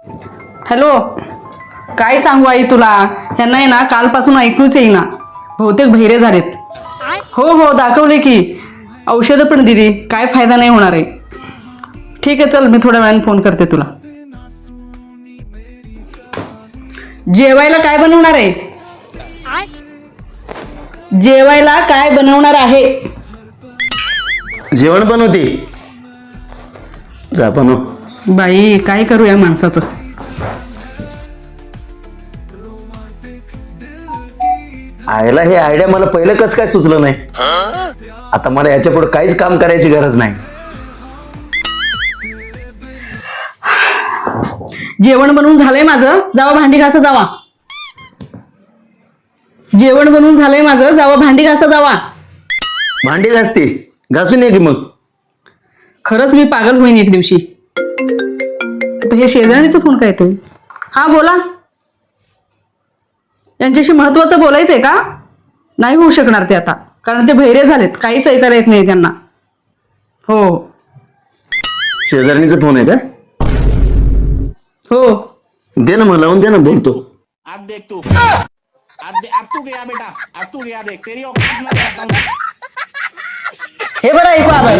Hello, काय सांगू आई तुला, ह्यांना आहे ना कालपासून ऐकूच येईना, बहुतेक बहिरे झालेत. हो हो दाखवले की, औषधं पण दिली, काय फायदा नाही होणार आहे. ठीक आहे चल, मी थोड्या वेळाने फोन करते तुला. जेवायला काय बनवणार आहे? जेवायला काय बनवणार आहे? जेवण बनवते. जा बनव. बाई काय करू या माणसाचं. आयला हे आयडिया मला पहिलं कसं काय सुचलं नाही. आता मला याच्या पुढे काहीच काम करायची गरज नाही. जेवण बनवून झालंय माझं, जावा भांडी घासा जावा. जेवण बनवून झालंय माझं, जावा भांडी घासा जावा. भांडी घासते, घासून ये की मग. खरंच मी पागल होईन एक दिवशी. आता हे शेजारणीचा फोन काय येतोय? हा बोला. यांच्याशी महत्वाचं बोलायचंय का? नाही होऊ शकणार ते आता, कारण ते बहिरे झालेत, काहीच ऐकायला येत नाही त्यांना. हो शेजारणीचा फोन आहे का? हो दे ना, मग लावून दे ना, बोलतो. अब देख तू, अब तू गया बेटा, अब तू गया, देख तेरी औकात मैं बताता हूं. हे बरं ऐकू आलं.